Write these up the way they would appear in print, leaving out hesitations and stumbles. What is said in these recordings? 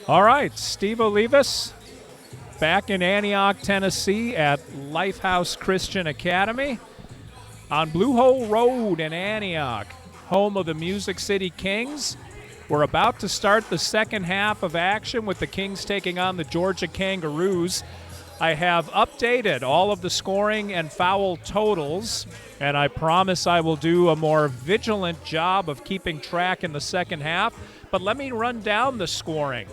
All right, Steve Olivas back in Antioch, Tennessee at Lifehouse Christian Academy on Blue Hole Road in Antioch, home of the Music City Kings. We're about to start the second half of action with the Kings taking on the Georgia Kangaroos. I have updated all of the scoring and foul totals, and I promise I will do a more vigilant job of keeping track in the second half. But let me run down the scoring.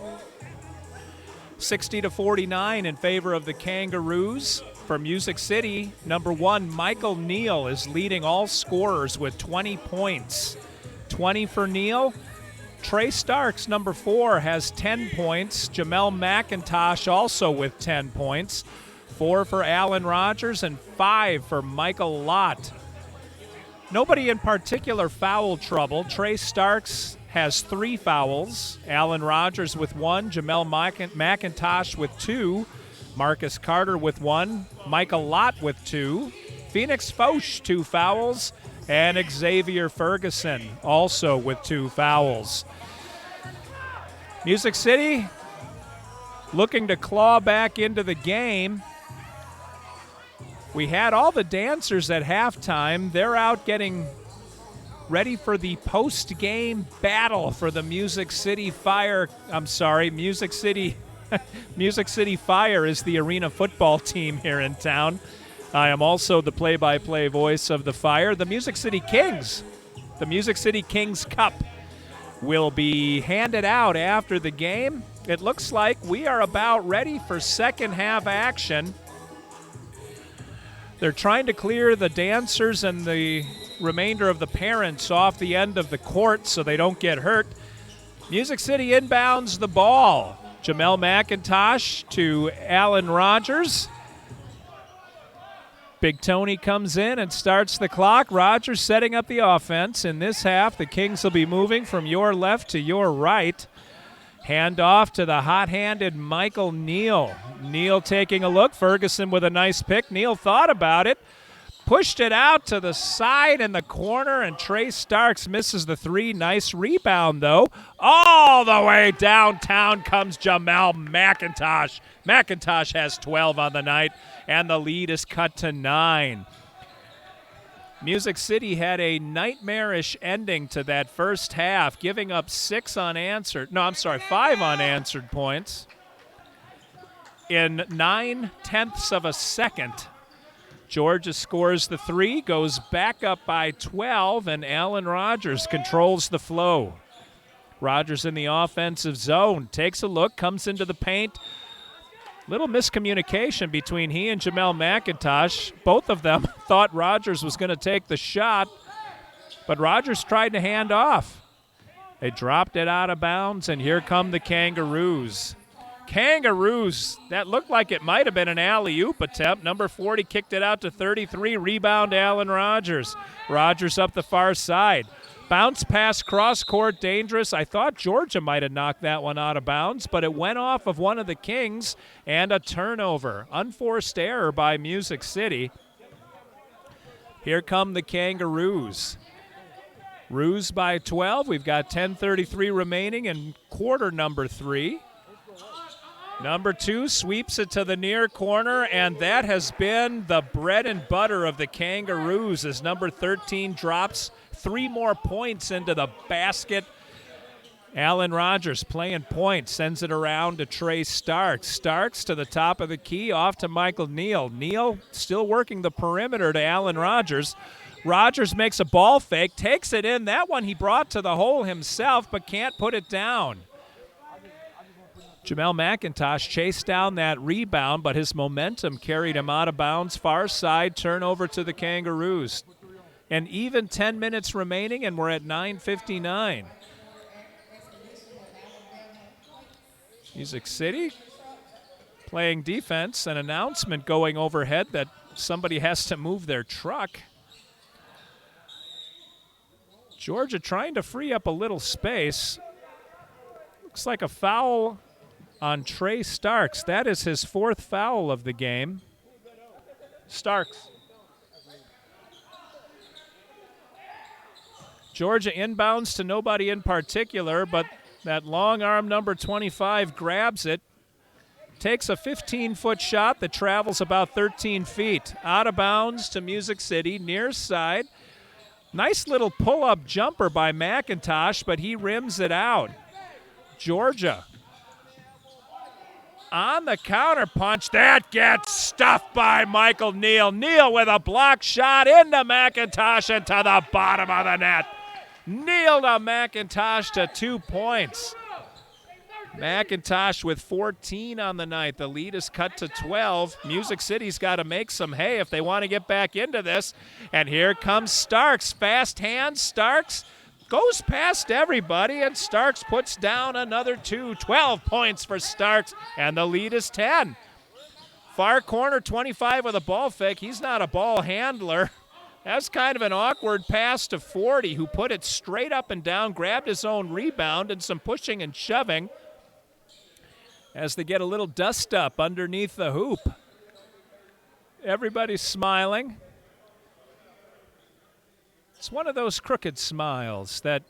60-49 in favor of the Kangaroos. For Music City, number one, Michael Neal is leading all scorers with 20 points. 20 for Neal. Trey Starks, number 4, has 10 points. Jamel McIntosh also with 10 points. 4 for Alan Rogers and 5 for Michael Lott. Nobody in particular foul trouble. Trey Starks has 3 fouls. Alan Rogers with 1. Jamel McIntosh with 2. Marcus Carter with 1. Michael Lott with 2. Phoenix Foch, 2 fouls. And Xavier Ferguson also with 2 fouls. Music City looking to claw back into the game. We had all the dancers at halftime. They're out getting ready for the post-game battle for the Music City Fire. I'm sorry, Music City Fire is the arena football team here in town. I am also the play-by-play voice of the Fire. The Music City Kings, the Music City Kings Cup will be handed out after the game. It looks like we are about ready for second half action. They're trying to clear the dancers and the remainder of the parents off the end of the court so they don't get hurt. Music City inbounds the ball. Jamel McIntosh to Alan Rogers. Big Tony comes in and starts the clock. Rogers setting up the offense. In this half, the Kings will be moving from your left to your right. Hand off to the hot-handed Michael Neal. Neal taking a look. Ferguson with a nice pick. Neal thought about it. Pushed it out to the side in the corner, and Trey Starks misses the 3. Nice rebound, though. All the way downtown comes Jamel McIntosh. McIntosh has 12 on the night, and the lead is cut to 9. Music City had a nightmarish ending to that first half, giving up 5 unanswered points in 9/10 of a second. Georgia scores the 3, goes back up by 12, and Alan Rogers controls the flow. Rogers in the offensive zone, takes a look, comes into the paint. Little miscommunication between he and Jamel McIntosh. Both of them thought Rogers was going to take the shot, but Rogers tried to hand off. They dropped it out of bounds, and here come the Kangaroos. Kangaroos, that looked like it might have been an alley-oop attempt. Number 40 kicked it out to 33. Rebound, Alan Rogers. Rogers up the far side. Bounce pass cross-court, dangerous. I thought Georgia might have knocked that one out of bounds, but it went off of one of the Kings, and a turnover. Unforced error by Music City. Here come the Kangaroos. Roos by 12. We've got 10:33 remaining in quarter number 3. Number 2 sweeps it to the near corner, and that has been the bread and butter of the Kangaroos as number 13 drops 3 more points into the basket. Alan Rogers playing point, sends it around to Trey Starks. Starks to the top of the key, off to Michael Neal. Neal still working the perimeter to Alan Rogers. Rogers makes a ball fake, takes it in. That one he brought to the hole himself, but can't put it down. Jamel McIntosh chased down that rebound, but his momentum carried him out of bounds. Far side, turnover to the Kangaroos. And even 10 minutes remaining, and we're at 9:59. Music City playing defense. An announcement going overhead that somebody has to move their truck. Georgia trying to free up a little space. Looks like a foul on Trey Starks. That is his 4th foul of the game. Starks. Georgia inbounds to nobody in particular, but That long arm number 25 grabs it, takes a 15-foot shot that travels about 13 feet. Out of bounds to Music City, near side. Nice little pull-up jumper by McIntosh, but he rims it out. Georgia on the counter punch. That gets stuffed by Michael Neal. Neal with a block shot into McIntosh and to the bottom of the net. Neal to McIntosh to 2 points. McIntosh with 14 on the night. The lead is cut to 12. Music City's got to make some hay if they want to get back into this. And here comes Starks. Fast hands. Starks goes past everybody, and Starks puts down another 2. 12 points for Starks, and the lead is 10. Far corner, 25 with a ball fake. He's not a ball handler. That's kind of an awkward pass to 40, who put it straight up and down, grabbed his own rebound, and some pushing and shoving as they get a little dust up underneath the hoop. Everybody's smiling. It's one of those crooked smiles that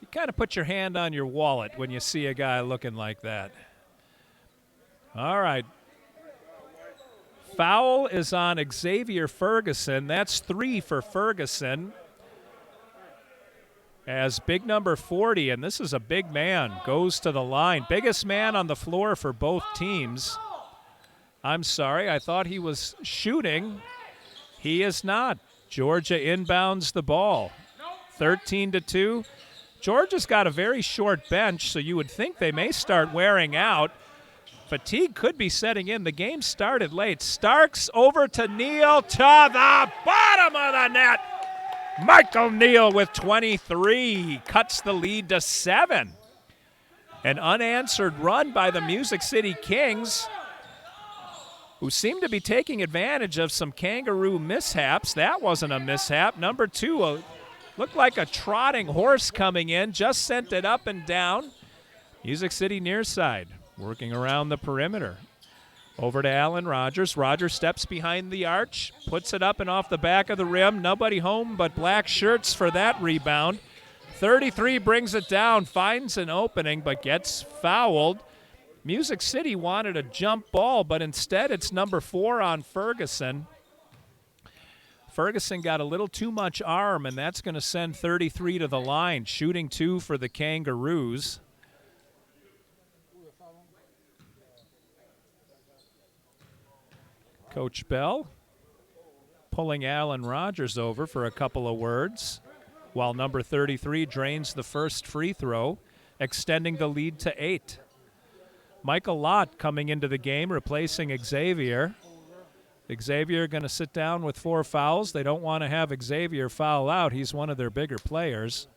you kind of put your hand on your wallet when you see a guy looking like that. All right. Foul is on Xavier Ferguson. That's 3 for Ferguson. As big number 40, and this is a big man, goes to the line. Biggest man on the floor for both teams. I'm sorry, I thought he was shooting. He is not. Georgia inbounds the ball. 13-2. Georgia's got a very short bench, so you would think they may start wearing out. Fatigue could be setting in. The game started late. Starks over to Neal to the bottom of the net. Michael Neal with 23 cuts the lead to 7. An unanswered run by the Music City Kings, who seem to be taking advantage of some Kangaroo mishaps. That wasn't a mishap. Number 2 looked like a trotting horse coming in, just sent it up and down. Music City near side, working around the perimeter. Over to Alan Rogers. Rogers steps behind the arch, puts it up and off the back of the rim. Nobody home but black shirts for that rebound. 33 brings it down, finds an opening, but gets fouled. Music City wanted a jump ball, but instead it's number 4 on Ferguson. Ferguson got a little too much arm, and that's going to send 33 to the line. Shooting 2 for the Kangaroos. Coach Bell pulling Alan Rogers over for a couple of words, while number 33 drains the first free throw, extending the lead to 8. Michael Lott coming into the game, replacing Xavier. Xavier going to sit down with 4 fouls. They don't want to have Xavier foul out. He's one of their bigger players.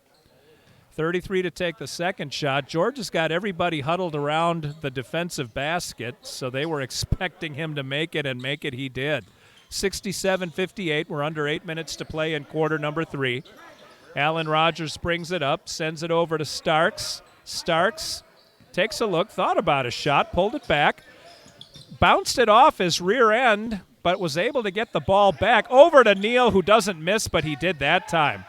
33 to take the second shot. Georgia's got everybody huddled around the defensive basket, so they were expecting him to make it, and make it he did. 67-58. We're under 8 minutes to play in quarter number 3. Alan Rogers brings it up, sends it over to Starks. Starks takes a look, thought about a shot, pulled it back, bounced it off his rear end, but was able to get the ball back. Over to Neal, who doesn't miss, but he did that time.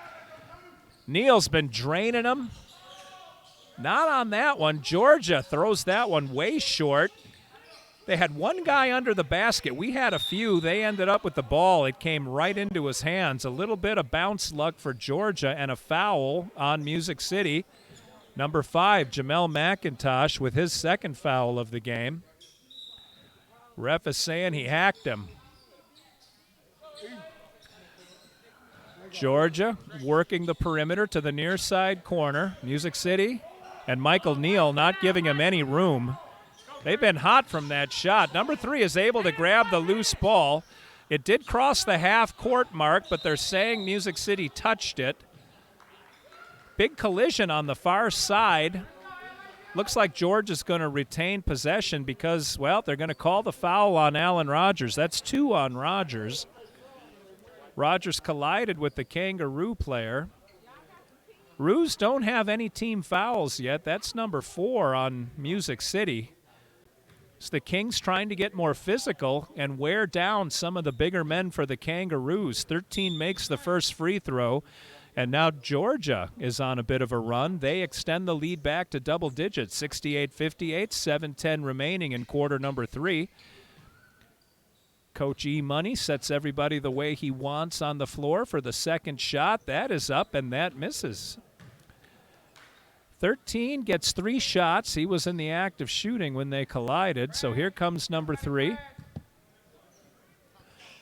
Neal's been draining them. Not on that one. Georgia throws that one way short. They had one guy under the basket. We had a few. They ended up with the ball. It came right into his hands. A little bit of bounce luck for Georgia and a foul on Music City. Number 5, Jamel McIntosh with his second foul of the game. Ref is saying he hacked him. Georgia working the perimeter to the near side corner. Music City and Michael Neal not giving him any room. They've been hot from that shot. Number 3 is able to grab the loose ball. It did cross the half-court mark, but they're saying Music City touched it. Big collision on the far side. Looks like Georgia's going to retain possession because, well, they're going to call the foul on Alan Rogers. That's 2 on Rogers. Rogers collided with the Kangaroo player. Roos don't have any team fouls yet. That's number 4 on Music City. It's the Kings trying to get more physical and wear down some of the bigger men for the Kangaroos. 13 makes the first free throw. And now Georgia is on a bit of a run. They extend the lead back to double digits, 68-58, 7:10 remaining in quarter number 3. Coach E. Money sets everybody the way he wants on the floor for the second shot. That is up, and that misses. 13 gets 3 shots. He was in the act of shooting when they collided, so here comes number 3.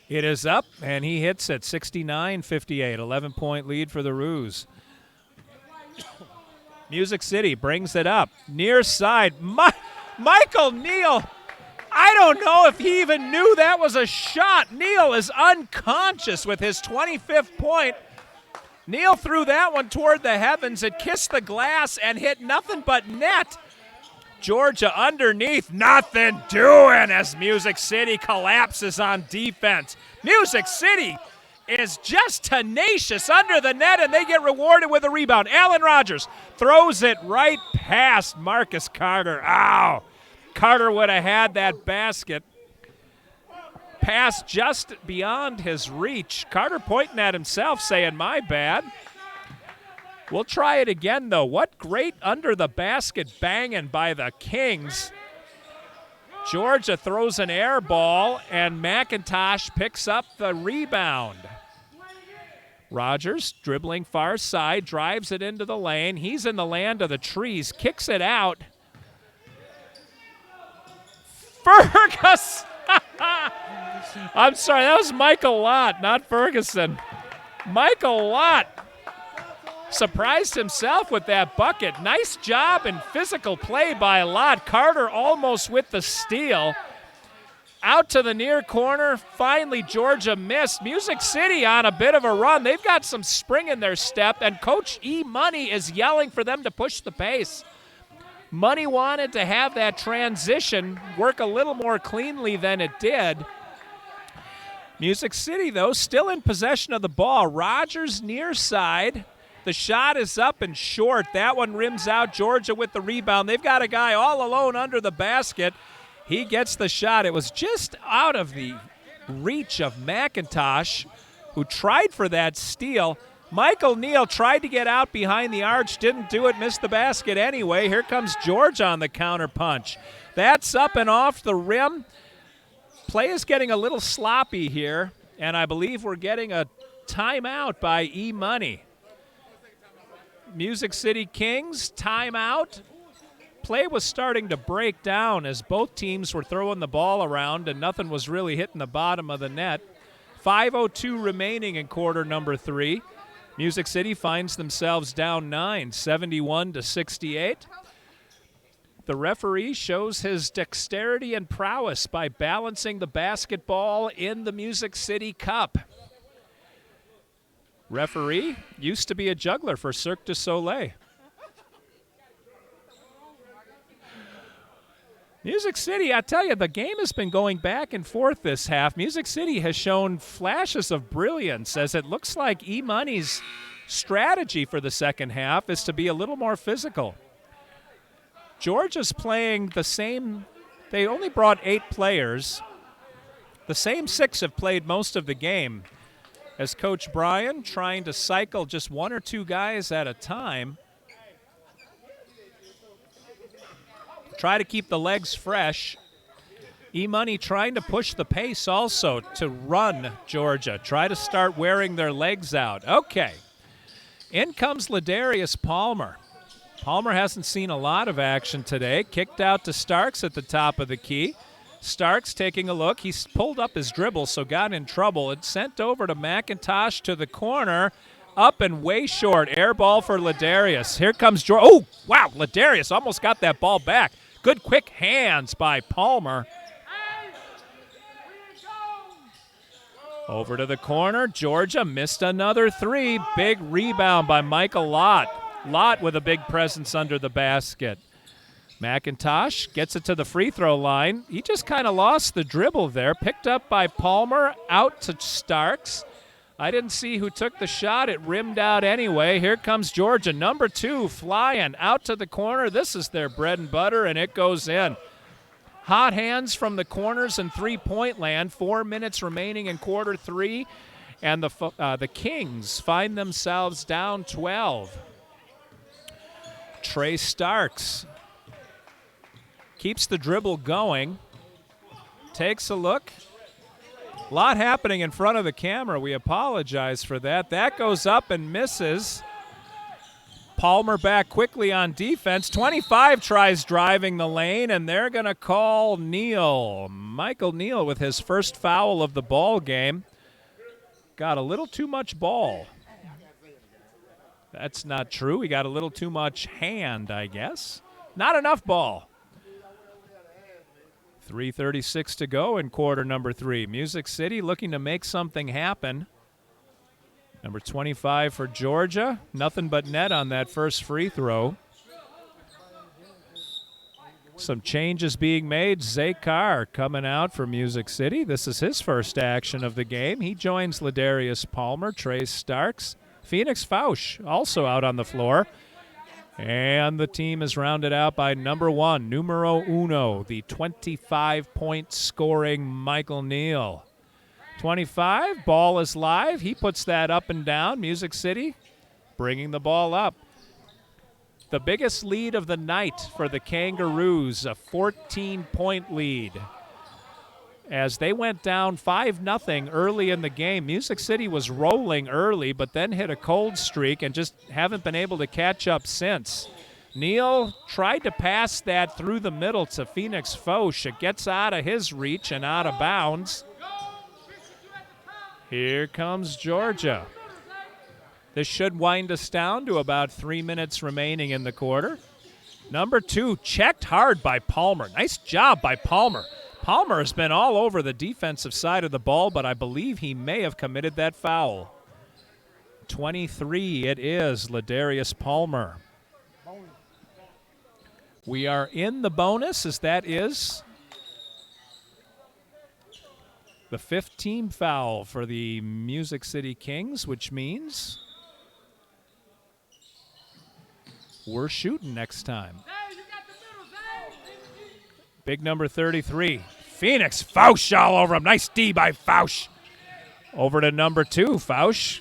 It is up, and he hits it, 69-58, 11-point lead for the Roos. Music City brings it up. Near side, Michael Neal. I don't know if he even knew that was a shot. Neal is unconscious with his 25th point. Neal threw that one toward the heavens. It kissed the glass and hit nothing but net. Georgia underneath, nothing doing as Music City collapses on defense. Music City is just tenacious under the net, and they get rewarded with a rebound. Alan Rogers throws it right past Marcus Carter. Ow! Carter would have had that basket. Pass just beyond his reach. Carter pointing at himself saying, my bad. We'll try it again, though. What great under-the-basket banging by the Kings. Georgia throws an air ball, and McIntosh picks up the rebound. Rogers, dribbling far side, drives it into the lane. He's in the land of the trees, kicks it out. Fergus! I'm sorry, that was Michael Lott, not Ferguson. Michael Lott surprised himself with that bucket. Nice job and physical play by Lott. Carter almost with the steal. Out to the near corner. Finally, Georgia missed. Music City on a bit of a run. They've got some spring in their step, and Coach E. Money is yelling for them to push the pace. Money wanted to have that transition work a little more cleanly than it did. Music City, though, still in possession of the ball. Rogers near side. The shot is up and short. That one rims out. Georgia with the rebound. They've got a guy all alone under the basket. He gets the shot. It was just out of the reach of McIntosh, who tried for that steal. Michael Neal tried to get out behind the arch, didn't do it, missed the basket anyway. Here comes Georgia on the counter punch. That's up and off the rim. Play is getting a little sloppy here, and I believe we're getting a timeout by E. Money. Music City Kings, timeout. Play was starting to break down as both teams were throwing the ball around and nothing was really hitting the bottom of the net. 5:02 remaining in quarter number 3. Music City finds themselves down 9, 71-68. The referee shows his dexterity and prowess by balancing the basketball in the Music City Cup. Referee used to be a juggler for Cirque du Soleil. Music City, I tell you, the game has been going back and forth this half. Music City has shown flashes of brilliance as it looks like E-Money's strategy for the second half is to be a little more physical. Georgia's playing the same. They only brought 8 players. The same 6 have played most of the game. As Coach Bryan trying to cycle just 1 or 2 guys at a time. Try to keep the legs fresh. E-Money trying to push the pace also to run Georgia. Try to start wearing their legs out. Okay. In comes Ladarius Palmer. Palmer hasn't seen a lot of action today. Kicked out to Starks at the top of the key. Starks taking a look. He's pulled up his dribble, so got in trouble. It's sent over to McIntosh to the corner. Up and way short. Air ball for Ladarius. Here comes Georgia. Oh, wow. Ladarius almost got that ball back. Good quick hands by Palmer. Over to the corner. Georgia missed another 3. Big rebound by Michael Lott. Lott with a big presence under the basket. McIntosh gets it to the free throw line. He just kind of lost the dribble there. Picked up by Palmer, out to Starks. I didn't see who took the shot. It rimmed out anyway. Here comes Georgia, number 2, flying out to the corner. This is their bread and butter, and it goes in. Hot hands from the corners and three-point land. 4 minutes remaining in quarter 3. And the Kings find themselves down 12. Trey Starks keeps the dribble going, takes a look. A lot happening in front of the camera. We apologize for that. That goes up and misses. Palmer back quickly on defense. 25 tries driving the lane, and they're going to call Neal. Michael Neal with his first foul of the ball game. Got a little too much ball. That's not true. He got a little too much hand, I guess. Not enough ball. 3:36 to go in quarter number 3. Music City looking to make something happen. Number 25 for Georgia. Nothing but net on that first free throw. Some changes being made. Zay Carr coming out for Music City. This is his first action of the game. He joins Ladarius Palmer, Trey Starks. Phoenix Fausch also out on the floor. And the team is rounded out by number 1, numero uno, the 25-point scoring Michael Neal. 25, ball is live. He puts that up and down. Music City bringing the ball up. The biggest lead of the night for the Kangaroos, a 14-point lead. As they went down 5-0 early in the game, Music City was rolling early, but then hit a cold streak and just haven't been able to catch up since. Neal tried to pass that through the middle to Phoenix Fausch. It gets out of his reach and out of bounds. Here comes Georgia. This should wind us down to about 3 minutes remaining in the quarter. Number 2, checked hard by Palmer. Nice job by Palmer. Palmer has been all over the defensive side of the ball, but I believe he may have committed that foul. 23 it is, Ladarius Palmer. We are in the bonus, as that is the 5th team foul for the Music City Kings, which means we're shooting next time. Big number 33. Phoenix Fausch all over him. Nice D by Fausch. Over to number 2. Fausch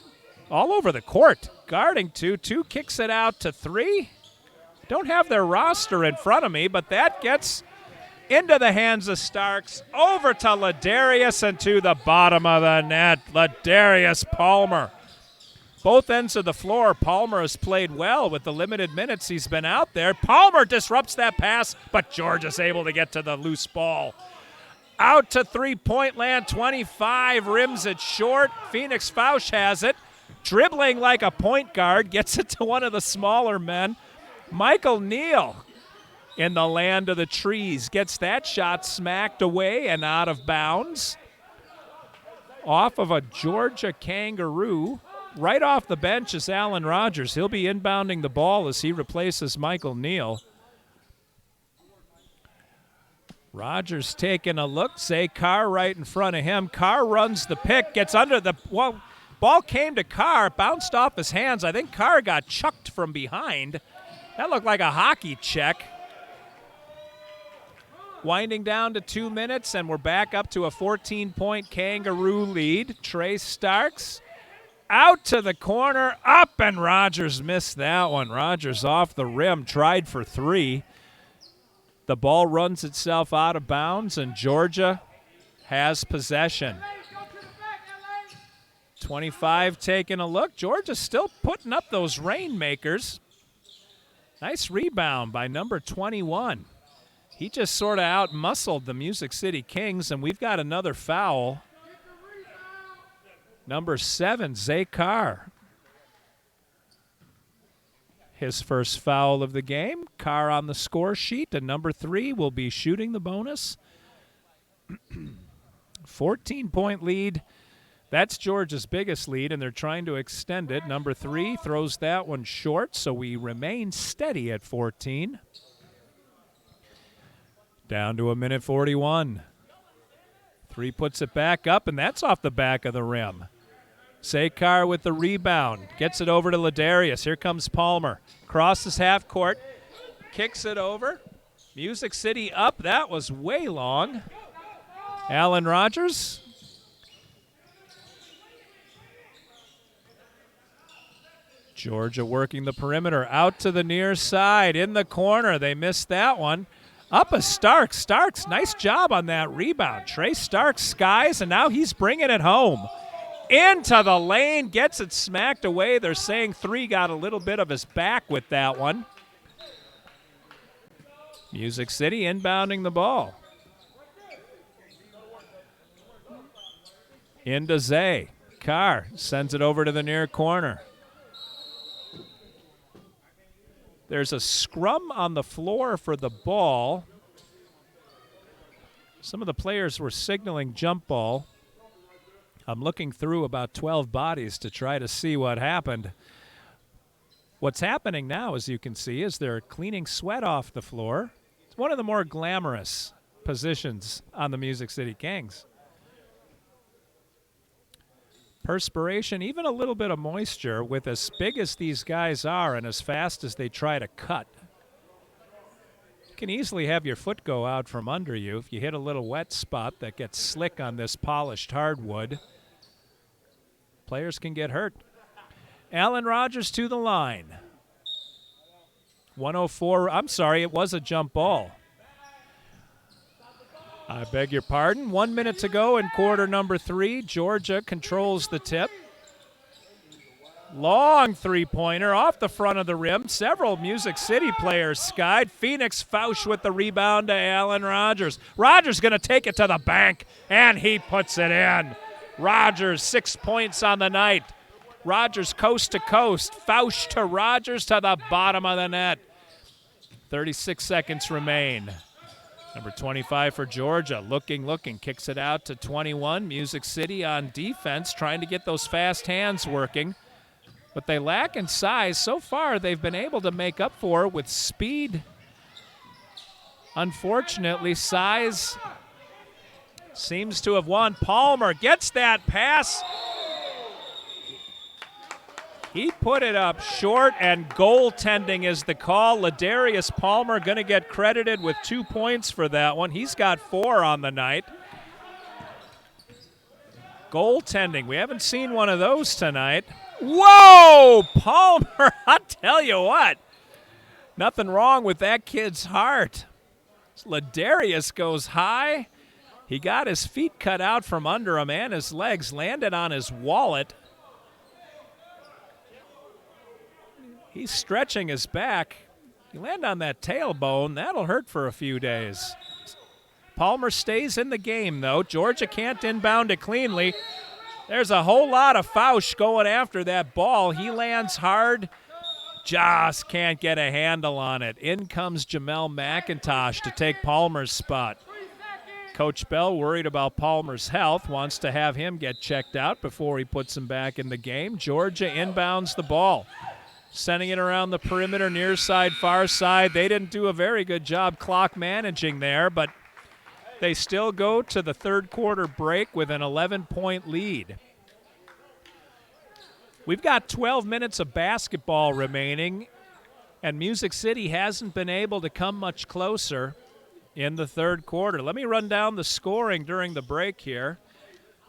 all over the court. Guarding 2. 2 kicks it out to 3. Don't have their roster in front of me, but that gets into the hands of Starks. Over to Ladarius and to the bottom of the net. Ladarius Palmer. Both ends of the floor, Palmer has played well with the limited minutes he's been out there. Palmer disrupts that pass, but Georgia's able to get to the loose ball. Out to three-point land, 25, rims it short. Phoenix Fausch has it. Dribbling like a point guard, gets it to one of the smaller men. Michael Neal in the land of the trees gets that shot smacked away and out of bounds. Off of a Georgia Kangaroo. Right off the bench is Alan Rogers. He'll be inbounding the ball as he replaces Michael Neal. Rogers taking a look. Zay Carr right in front of him. Carr runs the pick, gets under the ball came to Carr, bounced off his hands. I think Carr got chucked from behind. That looked like a hockey check. Winding down to 2 minutes, and we're back up to a 14-point Kangaroo lead. Trey Starks out to the corner, up, and Rogers missed that one. Rogers off the rim, tried for 3. The ball runs itself out of bounds, and Georgia has possession. 25 taking a look. Georgia's still putting up those rainmakers. Nice rebound by number 21. He just sort of out-muscled the Music City Kings, and we've got another foul. Number 7, Zay Carr. His first foul of the game. Carr on the score sheet, and number 3 will be shooting the bonus. 14-point lead. That's Georgia's biggest lead, and they're trying to extend it. Number 3 throws that one short, so we remain steady at 14. Down to a minute 41. 3 puts it back up, and that's off the back of the rim. Zay Carr with the rebound. Gets it over to Ladarius. Here comes Palmer. Crosses half court. Kicks it over. Music City up. That was way long. Alan Rogers Georgia working the perimeter out to the near side in the corner. They missed that one. Up a Starks. Starks, nice job on that rebound. Trey Starks skies, and now he's bringing it home. Into the lane, gets it smacked away. They're saying 3 got a little bit of his back with that one. Music City inbounding the ball. Into Zay. Carr sends it over to the near corner. There's a scrum on the floor for the ball. Some of the players were signaling jump ball. I'm looking through about 12 bodies to try to see what happened. What's happening now, as you can see, is they're cleaning sweat off the floor. It's one of the more glamorous positions on the Music City Kings. Perspiration, even a little bit of moisture, with as big as these guys are and as fast as they try to cut. You can easily have your foot go out from under you if you hit a little wet spot that gets slick on this polished hardwood. Players can get hurt. Alan Rogers to the line. 104, I'm sorry, it was a jump ball. I beg your pardon. 1 minute to go in quarter number 3. Georgia controls the tip. Long three-pointer off the front of the rim. Several Music City players skied. Phoenix Fausch with the rebound to Alan Rogers. Rogers going to take it to the bank, and he puts it in. Rogers, 6 points on the night. Rogers coast to coast. Fausch to Rogers to the bottom of the net. 36 seconds remain. Number 25 for Georgia, looking, kicks it out to 21. Music City on defense, trying to get those fast hands working. But they lack in size. So far, they've been able to make up for it with speed. Unfortunately, size seems to have won. Palmer gets that pass. He put it up short, and goaltending is the call. Ladarius Palmer going to get credited with 2 points for that one. He's got 4 on the night. Goaltending. We haven't seen one of those tonight. Whoa! Palmer, I'll tell you what. Nothing wrong with that kid's heart. Ladarius goes high. He got his feet cut out from under him and his legs, landed on his wallet. He's stretching his back. You land on that tailbone, that'll hurt for a few days. Palmer stays in the game, though. Georgia can't inbound it cleanly. There's a whole lot of Fausch going after that ball. He lands hard. Just can't get a handle on it. In comes Jamel McIntosh to take Palmer's spot. Coach Bell, worried about Palmer's health, wants to have him get checked out before he puts him back in the game. Georgia inbounds the ball. Sending it around the perimeter, near side, far side. They didn't do a very good job clock managing there, but they still go to the third quarter break with an 11-point lead. We've got 12 minutes of basketball remaining, and Music City hasn't been able to come much closer in the third quarter. Let me run down the scoring during the break here.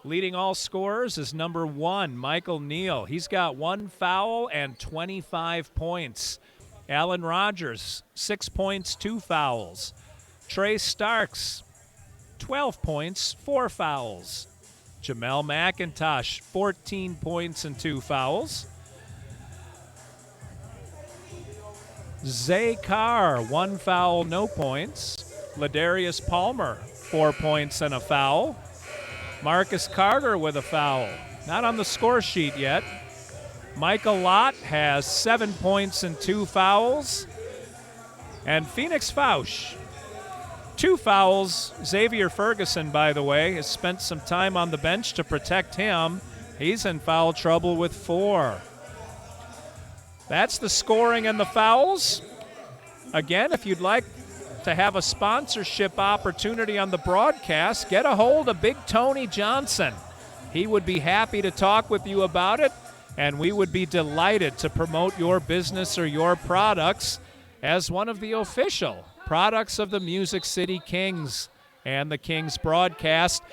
Leading all scorers is number 1, Michael Neal. He's got 1 foul and 25 points. Alan Rogers, 6 points, 2 fouls. Trey Starks, 12 points, 4 fouls. Jamel McIntosh, 14 points and 2 fouls. Zay Carr, 1 foul, no points. Ladarius Palmer, 4 points and a foul. Marcus Carter with a foul. Not on the score sheet yet. Michael Lott has 7 points and 2 fouls. And Phoenix Fausch, 2 fouls. Xavier Ferguson, by the way, has spent some time on the bench to protect him. He's in foul trouble with 4. That's the scoring and the fouls. Again, if you'd like to have a sponsorship opportunity on the broadcast, get a hold of Big Tony Johnson. He would be happy to talk with you about it, and we would be delighted to promote your business or your products as one of the official products of the Music City Kings and the Kings broadcast.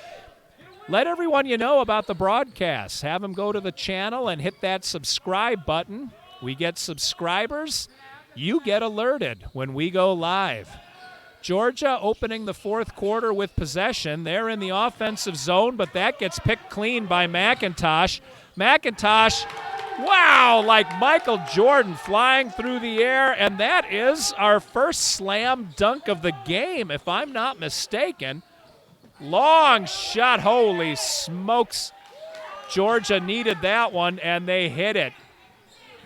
Let everyone you know about the broadcast. Have them go to the channel and hit that subscribe button. We get subscribers. You get alerted when we go live. Georgia opening the fourth quarter with possession. They're in the offensive zone, but that gets picked clean by McIntosh. McIntosh, wow, like Michael Jordan flying through the air, and that is our first slam dunk of the game, if I'm not mistaken. Long shot, holy smokes. Georgia needed that one, and they hit it.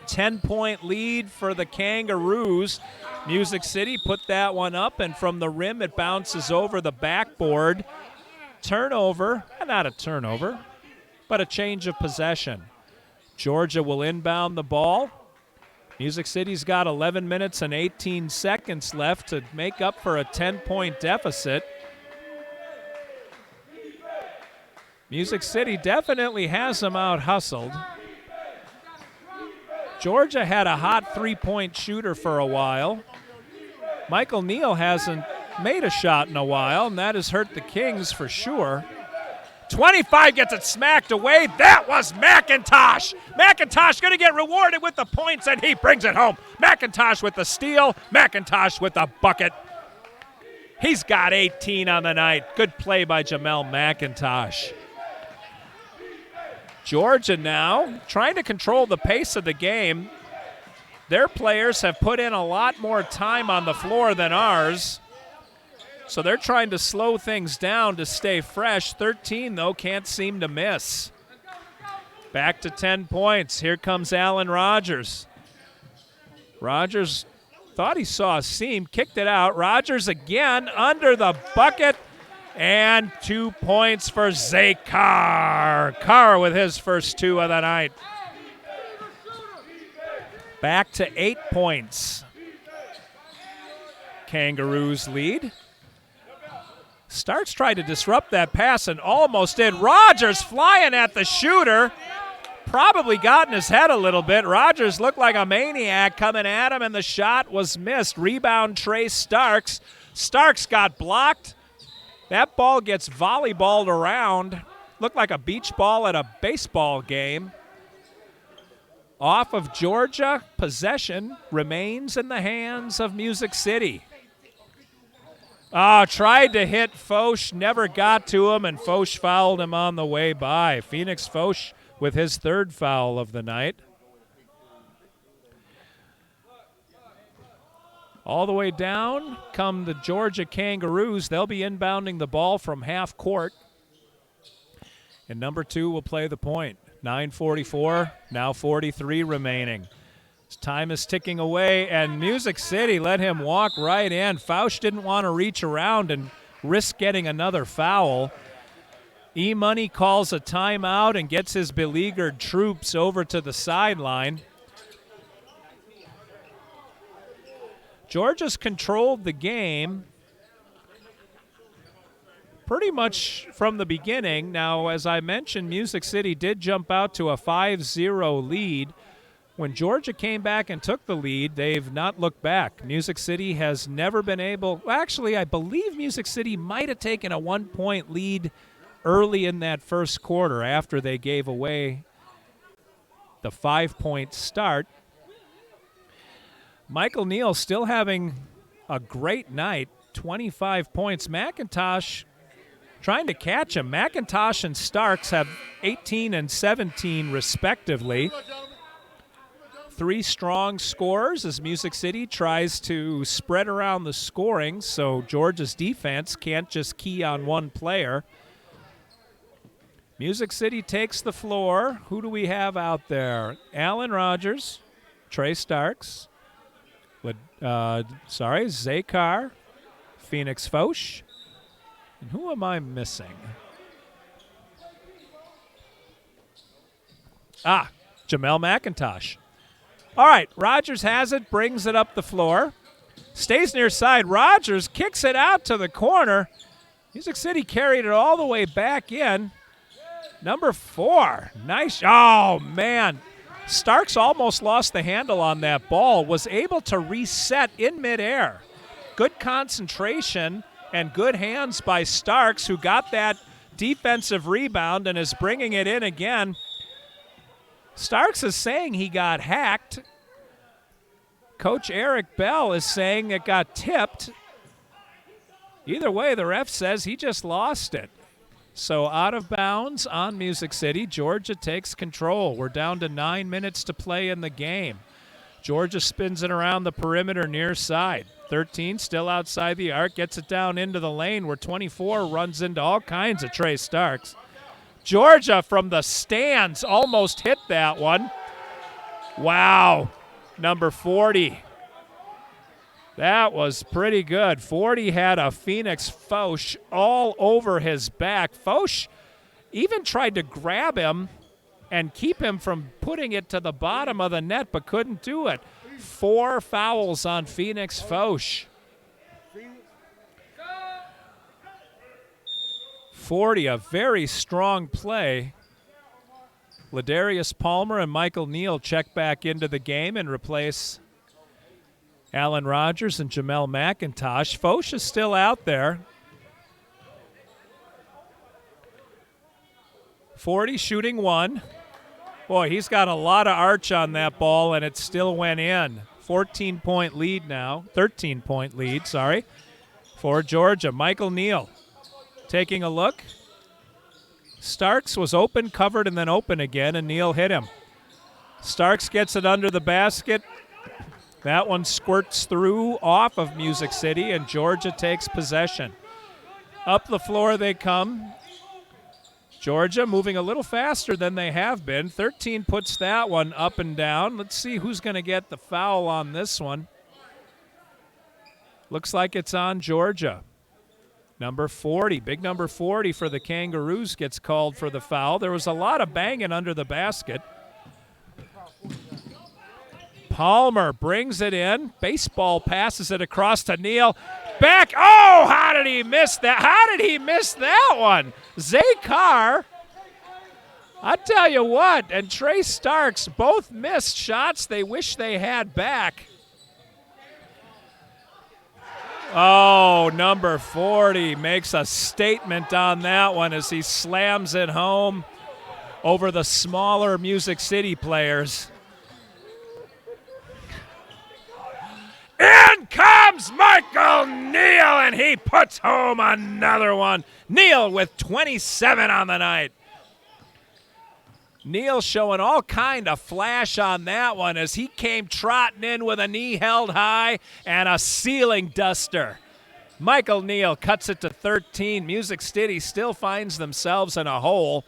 10-point lead for the Kangaroos. Music City put that one up, and from the rim it bounces over the backboard. Turnover, not a turnover, but a change of possession. Georgia will inbound the ball. Music City's got 11 minutes and 18 seconds left to make up for a 10-point deficit. Music City definitely has them out-hustled. Georgia had a hot three-point shooter for a while. Michael Neal hasn't made a shot in a while, and that has hurt the Kings for sure. 25 gets it smacked away. That was McIntosh. McIntosh going to get rewarded with the points, and he brings it home. McIntosh with the steal. McIntosh with the bucket. He's got 18 on the night. Good play by Jamel McIntosh. Georgia now trying to control the pace of the game. Their players have put in a lot more time on the floor than ours, so they're trying to slow things down to stay fresh. 13, though, can't seem to miss. Back to 10 points. Here comes Alan Rogers. Rogers thought he saw a seam, kicked it out. Rogers again under the bucket. And 2 points for Zay Carr. Carr with his first 2 of the night. Back to 8 points. Kangaroos lead. Starks tried to disrupt that pass and almost did. Rogers flying at the shooter. Probably got in his head a little bit. Rogers looked like a maniac coming at him, and the shot was missed. Rebound, Trey Starks. Starks got blocked. That ball gets volleyballed around. Looked like a beach ball at a baseball game. Off of Georgia, possession remains in the hands of Music City. Tried to hit Foch, never got to him, and Foch fouled him on the way by. Phoenix Foch with his 3rd foul of the night. All the way down come the Georgia Kangaroos. They'll be inbounding the ball from half court. And number 2 will play the point. 9:44, now 43 remaining. Time is ticking away, and Music City let him walk right in. Fausch didn't want to reach around and risk getting another foul. E-Money calls a timeout and gets his beleaguered troops over to the sideline. Georgia's controlled the game pretty much from the beginning. Now, as I mentioned, Music City did jump out to a 5-0 lead. When Georgia came back and took the lead, they've not looked back. Music City has never been able – actually, I believe Music City might have taken a 1-point lead early in that first quarter after they gave away the 5-point start. Michael Neal still having a great night, 25 points. McIntosh trying to catch him. McIntosh and Starks have 18 and 17 respectively. 3 strong scorers as Music City tries to spread around the scoring, so Georgia's defense can't just key on one player. Music City takes the floor. Who do we have out there? Alan Rogers, Trey Starks, Zay Carr, Phoenix Foch, and who am I missing? Jamel McIntosh. All right, Rogers has it, brings it up the floor. Stays near side. Rogers kicks it out to the corner. Music City carried it all the way back in. Number 4. Nice. Oh, man. Starks almost lost the handle on that ball, was able to reset in midair. Good concentration and good hands by Starks, who got that defensive rebound and is bringing it in again. Starks is saying he got hacked. Coach Eric Bell is saying it got tipped. Either way, the ref says he just lost it. So out of bounds on Music City. Georgia takes control. We're down to 9 minutes to play in the game. Georgia spins it around the perimeter near side. 13 still outside the arc, gets it down into the lane where 24 runs into all kinds of Trey Starks. Georgia from the stands almost hit that one. Wow, number 40. That was pretty good. 40 had a Phoenix Foch all over his back. Foch even tried to grab him and keep him from putting it to the bottom of the net, but couldn't do it. 4 fouls on Phoenix Foch. 40, a very strong play. Ladarius Palmer and Michael Neal check back into the game and replace Alan Rogers and Jamel McIntosh. Foch is still out there. 40 shooting 1. Boy, he's got a lot of arch on that ball, and it still went in. 14-point lead now. 13-point lead, sorry, for Georgia. Michael Neal taking a look. Starks was open, covered, and then open again, and Neal hit him. Starks gets it under the basket. That one squirts through off of Music City, and Georgia takes possession. Up the floor they come. Georgia moving a little faster than they have been. 13 puts that one up and down. Let's see who's going to get the foul on this one. Looks like it's on Georgia. Number 40, big number 40 for the Kangaroos gets called for the foul. There was a lot of banging under the basket. Palmer brings it in. Baseball passes it across to Neal. Back. Oh, how did he miss that? How did he miss that one? Zay Carr, I tell you what, and Trey Starks both missed shots they wish they had back. Oh, number 40 makes a statement on that one as he slams it home over the smaller Music City players. In comes Michael Neal, and he puts home another one. Neal with 27 on the night. Neal showing all kind of flash on that one as he came trotting in with a knee held high and a ceiling duster. Michael Neal cuts it to 13. Music City still finds themselves in a hole.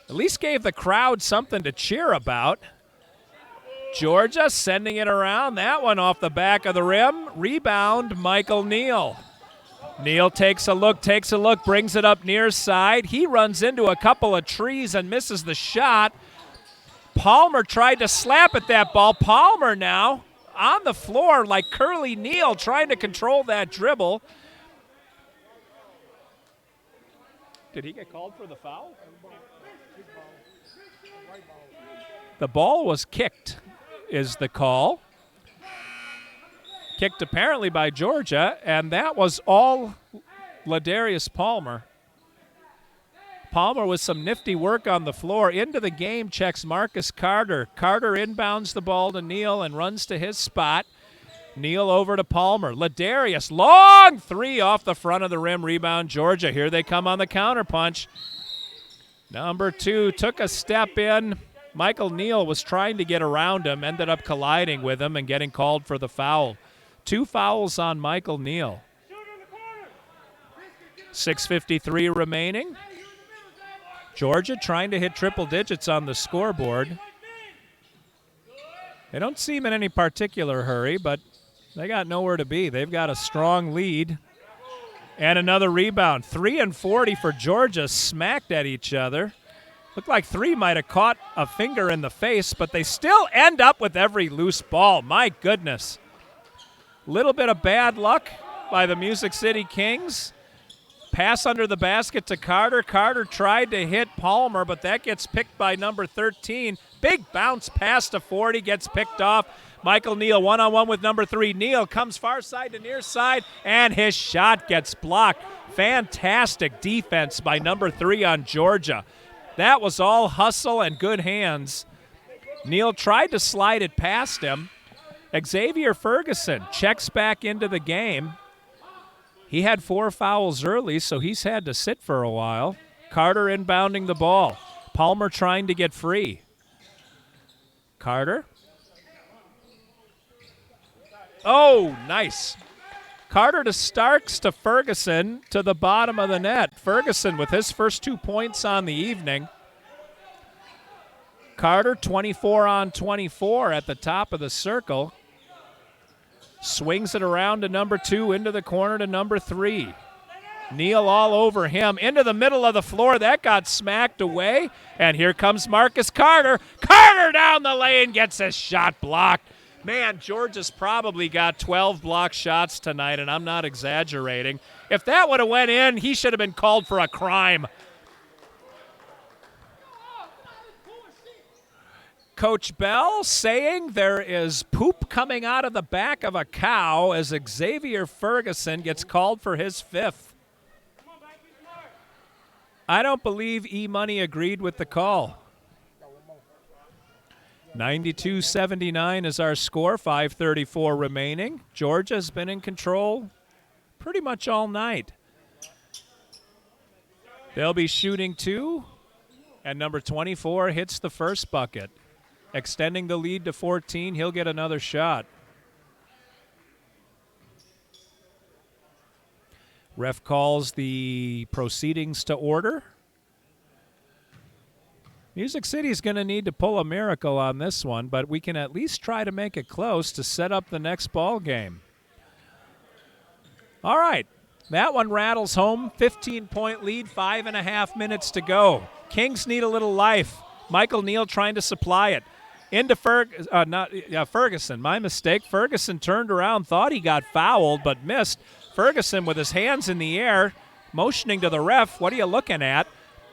At least gave the crowd something to cheer about. Georgia sending it around. That one off the back of the rim. Rebound, Michael Neal. Neal takes a look, brings it up near side. He runs into a couple of trees and misses the shot. Palmer tried to slap at that ball. Palmer now on the floor like Curly Neal trying to control that dribble. Did he get called for the foul? The ball was kicked, is the call. Kicked apparently by Georgia, and that was all Ladarius Palmer. Palmer with some nifty work on the floor. Into the game checks Marcus Carter. Carter inbounds the ball to Neal and runs to his spot. Neal over to Palmer. Ladarius, long three off the front of the rim. Rebound, Georgia. Here they come on the counterpunch. Number 2 took a step in. Michael Neal was trying to get around him, ended up colliding with him and getting called for the foul. 2 fouls on Michael Neal. 6:53 remaining. Georgia trying to hit triple digits on the scoreboard. They don't seem in any particular hurry, but they got nowhere to be. They've got a strong lead. And another rebound. 3 and 40 for Georgia, smacked at each other. Looked like 3 might have caught a finger in the face, but they still end up with every loose ball. My goodness. Little bit of bad luck by the Music City Kings. Pass under the basket to Carter. Carter tried to hit Palmer, but that gets picked by number 13. Big bounce pass to 40, gets picked off. Michael Neal one-on-one with number 3. Neal comes far side to near side, and his shot gets blocked. Fantastic defense by number 3 on Georgia. That was all hustle and good hands. Neal tried to slide it past him, Xavier Ferguson checks back into the game. He had 4 fouls early, so he's had to sit for a while. Carter inbounding the ball. Palmer trying to get free. Carter. Oh, nice. Carter to Starks to Ferguson to the bottom of the net. Ferguson with his first 2 points on the evening. Carter 24 on 24 at the top of the circle. Swings it around to number 2, into the corner to number 3. Neal all over him, into the middle of the floor. That got smacked away. And here comes Marcus Carter. Carter down the lane, gets a shot blocked. Man, Georgia's probably got 12 block shots tonight, and I'm not exaggerating. If that would have went in, he should have been called for a crime. Coach Bell saying there is poop coming out of the back of a cow as Xavier Ferguson gets called for his 5th. I don't believe E-Money agreed with the call. 92-79 is our score, 5:34 remaining. Georgia's been in control pretty much all night. They'll be shooting 2, and number 24 hits the first bucket. Extending the lead to 14, he'll get another shot. Ref calls the proceedings to order. Music City's going to need to pull a miracle on this one, but we can at least try to make it close to set up the next ball game. All right, that one rattles home. 15-point lead, 5.5 minutes to go. Kings need a little life. Michael Neal trying to supply it. Into Ferguson, my mistake. Ferguson turned around, thought he got fouled, but missed. Ferguson with his hands in the air, motioning to the ref. What are you looking at?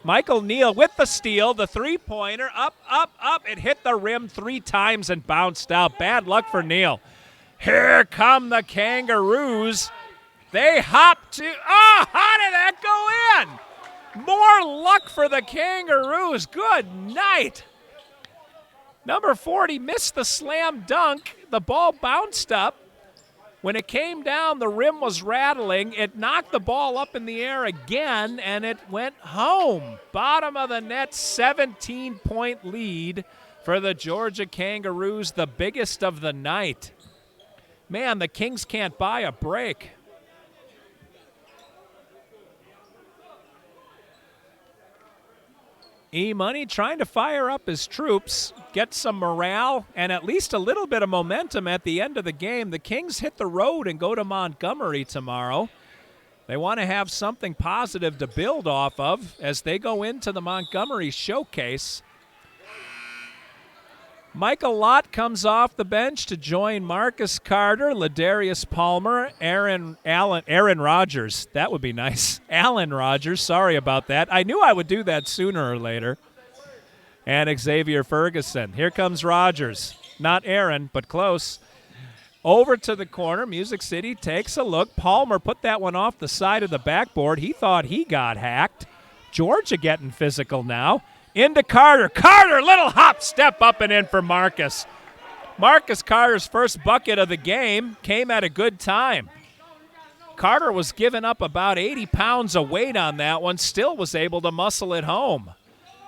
Michael Neal with the steal, the three-pointer, up, up, up. It hit the rim 3 times and bounced out. Bad luck for Neal. Here come the Kangaroos. They hop to, oh, how did that go in? More luck for the Kangaroos. Good night. Number 40 missed the slam dunk. The ball bounced up. When it came down, the rim was rattling. It knocked the ball up in the air again, and it went home. Bottom of the net, 17-point lead for the Georgia Kangaroos, the biggest of the night. Man, the Kings can't buy a break. E-Money trying to fire up his troops, get some morale, and at least a little bit of momentum at the end of the game. The Kings hit the road and go to Montgomery tomorrow. They want to have something positive to build off of as they go into the Montgomery showcase. Michael Lott comes off the bench to join Marcus Carter, Ladarius Palmer, Aaron Rodgers. That would be nice. Alan Rodgers, sorry about that. I knew I would do that sooner or later. And Xavier Ferguson. Here comes Rodgers. Not Aaron, but close. Over to the corner. Music City takes a look. Palmer put that one off the side of the backboard. He thought he got hacked. Georgia getting physical now. Into Carter. Carter, little hop, step up and in for Marcus. Marcus Carter's first bucket of the game came at a good time. Carter was giving up about 80 pounds of weight on that one, still was able to muscle it home.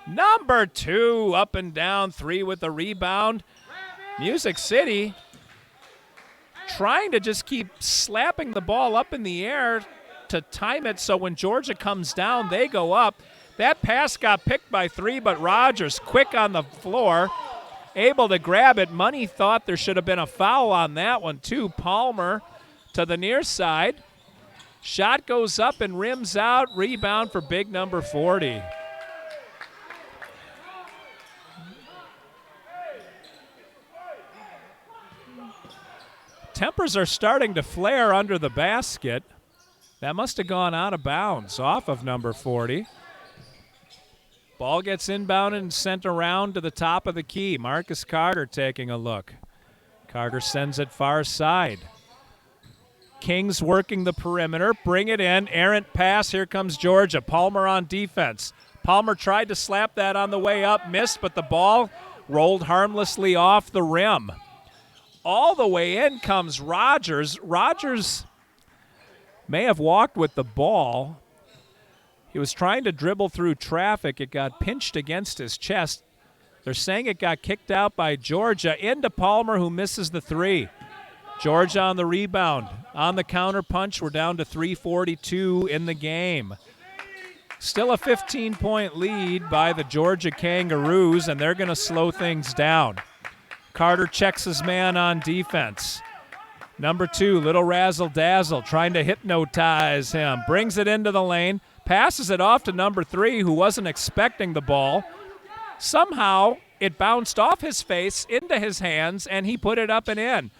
Number 2, up and down, 3 with the rebound. Music City trying to just keep slapping the ball up in the air to time it so when Georgia comes down, they go up. That pass got picked by 3, but Rodgers, quick on the floor, able to grab it. Money thought there should have been a foul on that one, too. Palmer to the near side. Shot goes up and rims out. Rebound for big number 40. Tempers are starting to flare under the basket. That must have gone out of bounds off of number 40. Ball gets inbounded and sent around to the top of the key. Marcus Carter taking a look. Carter sends it far side. Kings working the perimeter. Bring it in. Errant pass. Here comes Georgia. Palmer on defense. Palmer tried to slap that on the way up. Missed, but the ball rolled harmlessly off the rim. All the way in comes Rogers. Rogers may have walked with the ball. He was trying to dribble through traffic. It got pinched against his chest. They're saying it got kicked out by Georgia. Into Palmer, who misses the three. Georgia on the rebound. On the counter punch, we're down to 3:42 in the game. Still a 15-point lead by the Georgia Kangaroos, and they're going to slow things down. Carter checks his man on defense. Number 2, little razzle-dazzle, trying to hypnotize him. Brings it into the lane, passes it off to number 3, who wasn't expecting the ball. Somehow, it bounced off his face into his hands, and he put it up and in.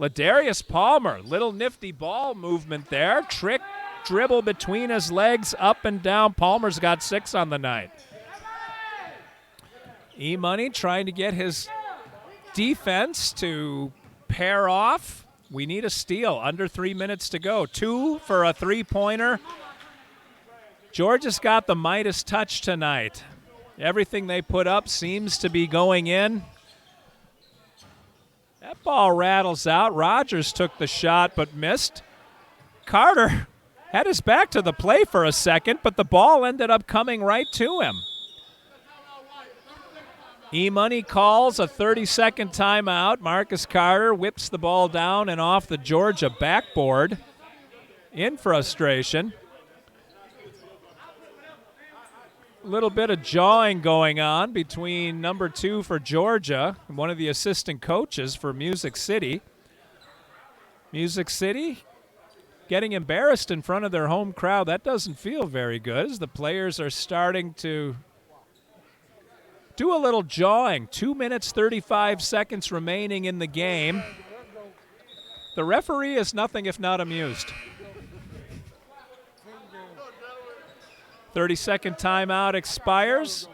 Ladarius Palmer, little nifty ball movement there. Trick dribble between his legs, up and down. Palmer's got 6 on the night. E-Money trying to get his defense to pair off. We need a steal. Under 3 minutes to go. 2 for a three-pointer. Georgia's got the Midas touch tonight. Everything they put up seems to be going in. That ball rattles out. Rogers took the shot but missed. Carter had his back to the play for a second, but the ball ended up coming right to him. E-Money calls a 30-second timeout. Marcus Carter whips the ball down and off the Georgia backboard in frustration. A little bit of jawing going on between number 2 for Georgia and one of the assistant coaches for Music City. Music City getting embarrassed in front of their home crowd. That doesn't feel very good as the players are starting to do a little jawing. 2 minutes, 35 seconds remaining in the game. The referee is nothing if not amused. 30-second timeout expires.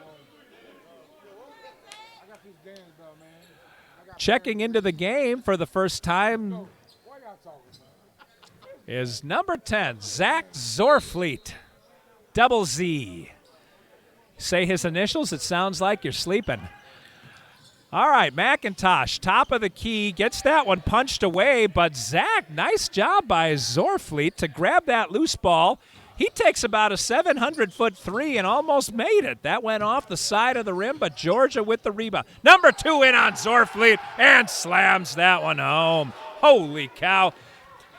Checking into the game for the first time is number 10, Zach Zorfleet, double Z. Say his initials, it sounds like you're sleeping. All right, McIntosh, top of the key, gets that one punched away, but Zach, nice job by Zorfleet to grab that loose ball. He takes about a 700-foot three and almost made it. That went off the side of the rim, but Georgia with the rebound. Number 2 in on Zorfleet and slams that one home. Holy cow.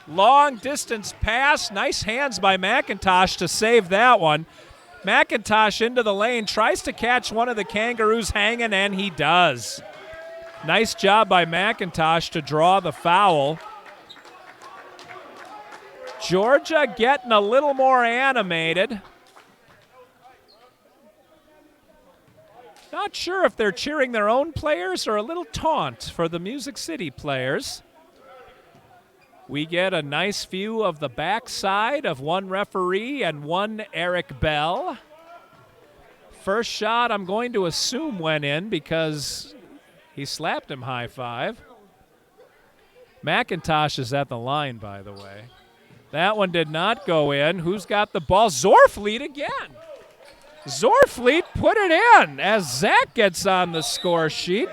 Long distance pass. Nice hands by McIntosh to save that one. McIntosh into the lane, tries to catch one of the Kangaroos hanging, and he does. Nice job by McIntosh to draw the foul. Georgia getting a little more animated. Not sure if they're cheering their own players or a little taunt for the Music City players. We get a nice view of the backside of one referee and one Eric Bell. First shot I'm going to assume went in because he slapped him high five. McIntosh is at the line, by the way. That one did not go in. Who's got the ball? Zorfleet again. Zorfleet put it in as Zach gets on the score sheet.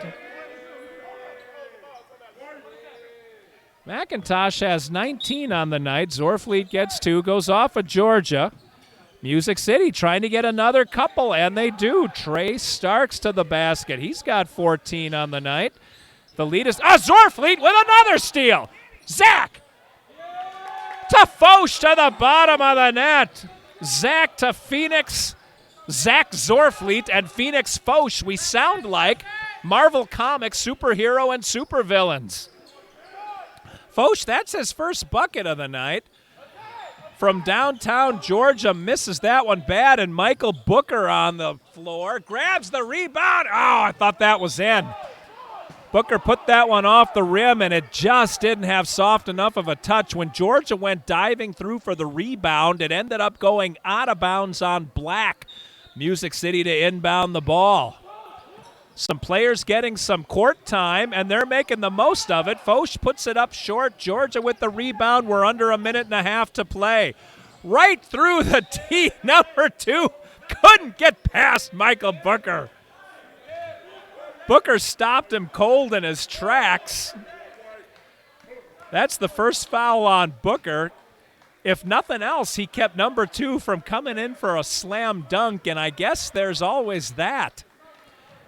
McIntosh has 19 on the night. Zorfleet gets 2, goes off of Georgia. Music City trying to get another couple, and they do. Trey Starks to the basket. He's got 14 on the night. The lead is Zorfleet with another steal. Zach to Foch to the bottom of the net. Zach to Phoenix. Zach Zorfleet and Phoenix Foch. We sound like Marvel Comics superhero and supervillains. Foch, that's his first bucket of the night. From downtown Georgia, misses that one bad, and Michael Booker on the floor. Grabs the rebound. Oh, I thought that was in. Booker put that one off the rim, and it just didn't have soft enough of a touch. When Georgia went diving through for the rebound, it ended up going out of bounds on Black. Music City to inbound the ball. Some players getting some court time, and they're making the most of it. Foch puts it up short. Georgia with the rebound. We're under a minute and a half to play. Right through the tee. Number 2 couldn't get past Michael Booker. Booker stopped him cold in his tracks. That's the first foul on Booker. If nothing else, he kept number 2 from coming in for a slam dunk, and I guess there's always that.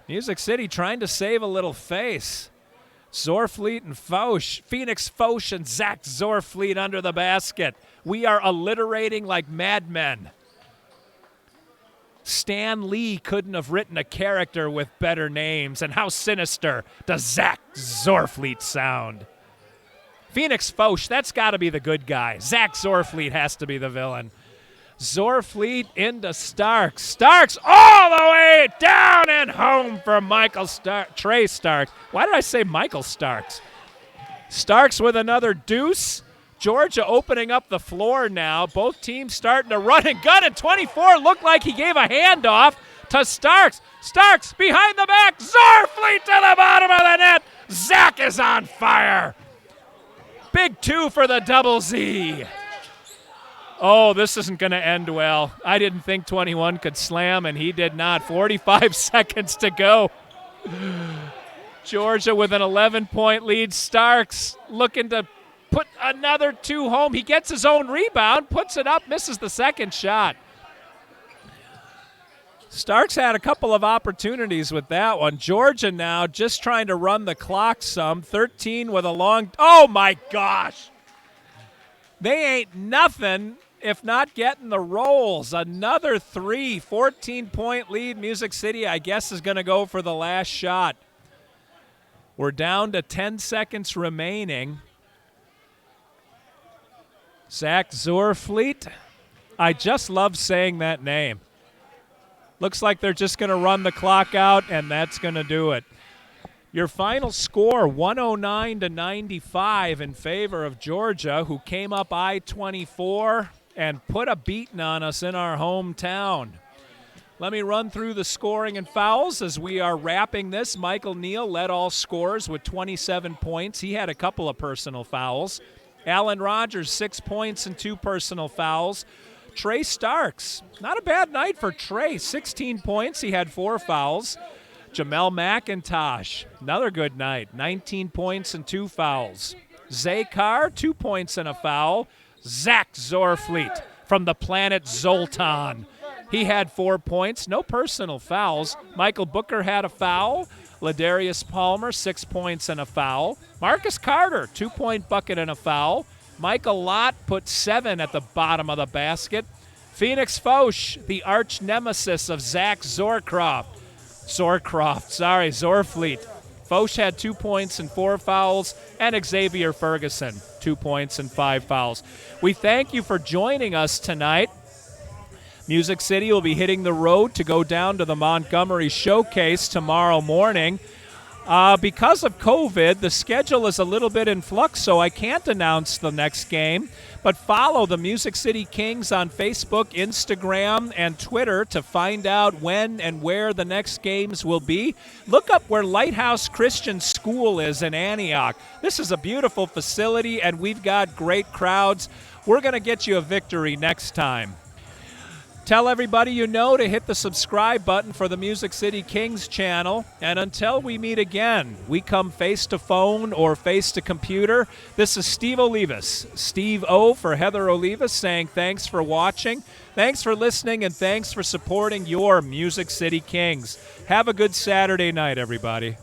Music City trying to save a little face. Zorfleet and Foch. Phoenix Foch and Zach Zorfleet under the basket. We are alliterating like madmen. Stan Lee couldn't have written a character with better names, and how sinister does Zach Zorfleet sound? Phoenix Foch, that's got to be the good guy. Zach Zorfleet has to be the villain. Zorfleet into Starks. Starks all the way down and home for Trey Starks. Why did I say Michael Starks? Starks with another deuce. Georgia opening up the floor now. Both teams starting to run and gun, and 24 looked like he gave a handoff to Starks. Starks behind the back. Zorfleet to the bottom of the net. Zach is on fire. Big 2 for the double Z. Oh, this isn't going to end well. I didn't think 21 could slam, and he did not. 45 seconds to go. Georgia with an 11-point lead. Starks looking to put another 2 home. He gets his own rebound, puts it up, misses the second shot. Starks had a couple of opportunities with that one. Georgia now just trying to run the clock some. 13 with a long – oh, my gosh. They ain't nothing if not getting the rolls. Another 3, 14-point lead. Music City, I guess, is going to go for the last shot. We're down to 10 seconds remaining. Zach Zorfleet. I just love saying that name. Looks like they're just going to run the clock out, and that's going to do it. Your final score, 109-95 in favor of Georgia, who came up I-24 and put a beating on us in our hometown. Let me run through the scoring and fouls as we are wrapping this. Michael Neal led all scorers with 27 points. He had a couple of personal fouls. Alan Rogers, 6 points and 2 personal fouls. Trey Starks, not a bad night for Trey, 16 points. He had 4 fouls. Jamel McIntosh, another good night, 19 points and 2 fouls. Zay Carr, 2 points and a foul. Zach Zorfleet from the planet Zoltan. He had 4 points, no personal fouls. Michael Booker had a foul. Ladarius Palmer, 6 points and a foul. Marcus Carter, 2-point bucket and a foul. Michael Lott put 7 at the bottom of the basket. Phoenix Foch, the arch nemesis of Zach Zorfleet. Foch had 2 points and 4 fouls, and Xavier Ferguson, 2 points and 5 fouls. We thank you for joining us tonight. Music City will be hitting the road to go down to the Montgomery Showcase tomorrow morning. Because of COVID, the schedule is a little bit in flux, so I can't announce the next game. But follow the Music City Kings on Facebook, Instagram, and Twitter to find out when and where the next games will be. Look up where Lighthouse Christian School is in Antioch. This is a beautiful facility, and we've got great crowds. We're going to get you a victory next time. Tell everybody you know to hit the subscribe button for the Music City Kings channel. And until we meet again, we come face to phone or face to computer. This is Steve Olivas, Steve O for Heather Olivas, saying thanks for watching, thanks for listening, and thanks for supporting your Music City Kings. Have a good Saturday night, everybody.